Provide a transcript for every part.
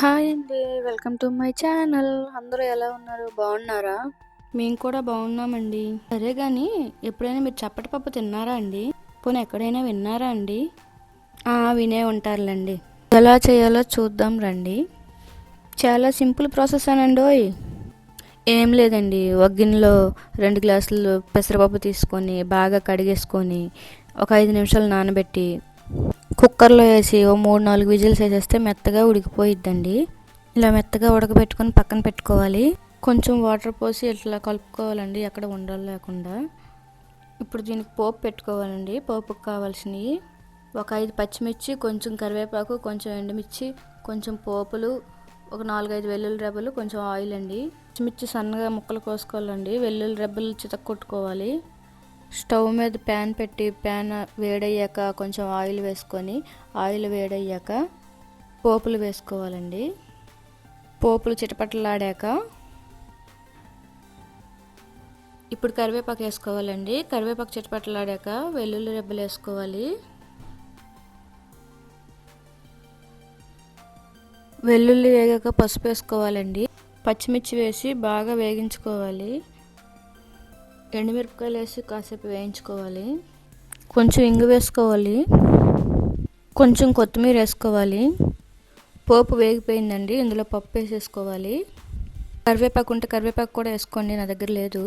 Hi అండి. Welcome to my channel. అందరూ ఎలా ఉన్నారు? బాగున్నారా? మేము కూడా బాగున్నామండి. సరే కానీ ఎప్పుడైనా మీరు చప్పటి పప్పు తిన్నారా అండి? పోనీ ఎక్కడైనా విన్నారా అండి? వినే ఉంటారులేండి. ఎలా చేయాలో చూద్దాం రండి. చాలా సింపుల్ ప్రాసెస్ అనండోయ్. ఏం లేదండి, ఒక గిన్నెలో 2 గ్లాసులు పెసరపప్పు తీసుకొని బాగా కడిగేసుకొని ఒక 5 నిమిషాలు నానబెట్టి కుక్కర్లో వేసి ఓ 3-4 విజిల్స్ వేసేస్తే మెత్తగా ఉడికిపోయిద్దండి. ఇలా మెత్తగా ఉడకబెట్టుకొని పక్కన పెట్టుకోవాలి. కొంచెం వాటర్ పోసి ఇట్లా కలుపుకోవాలండి, ఎక్కడ ఉండలు లేకుండా. ఇప్పుడు దీనికి పోపు పెట్టుకోవాలండి. పోపుకు కావాల్సినవి ఒక 5 పచ్చిమిర్చి, కొంచెం కరివేపాకు, కొంచెం ఎండుమిర్చి, కొంచెం పోపులు, ఒక 4-5 వెల్లుల్లి రెబ్బలు, కొంచెం ఆయిల్ అండి. పచ్చిమిర్చి సన్నగా ముక్కలు కోసుకోవాలండి. వెల్లుల్లి రెబ్బలు చితక్కొట్టుకోవాలి. స్టవ్ మీద ప్యాన్ పెట్టి ప్యాన్ వేడయ్యాక కొంచెం ఆయిల్ వేసుకొని ఆయిల్ వేడయ్యాక పోపులు వేసుకోవాలండి. పోపులు చిటపటలాడాక ఇప్పుడు కరివేపాకు వేసుకోవాలండి. కరివేపాకు చిటపటలాడాక వెల్లుల్లి రెబ్బలు వేసుకోవాలి. వెల్లుల్లి వేగాక పసుపు వేసుకోవాలండి. పచ్చిమిర్చి వేసి బాగా వేగించుకోవాలి. ఎండుమిరపకాయలు వేసి కాసేపు వేయించుకోవాలి. కొంచెం ఇంగు వేసుకోవాలి. కొంచెం కొత్తిమీర వేసుకోవాలి. పోపు వేగిపోయిందండి, ఇందులో పప్పు వేసేసుకోవాలి. కరివేపాకు ఉంటే కరివేపాకు కూడా వేసుకోండి, నా దగ్గర లేదు.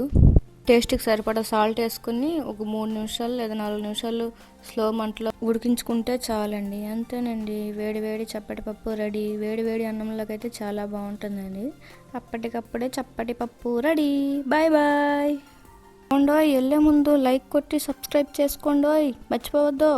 టేస్ట్కి సరిపడా సాల్ట్ వేసుకొని ఒక 3 నిమిషాలు లేదా 4 నిమిషాలు స్లో మంటలో ఉడికించుకుంటే చాలండి. అంతేనండి, వేడి వేడి చప్పటి పప్పు రెడీ. వేడి వేడి అన్నంలోకి అయితే చాలా బాగుంటుందండి. అప్పటికప్పుడే చప్పటి పప్పు రెడీ. Bye bye. వెళ్ళే ముందు లైక్ కొట్టి సబ్స్క్రైబ్ చేసుకోండి, మర్చిపోవద్దు.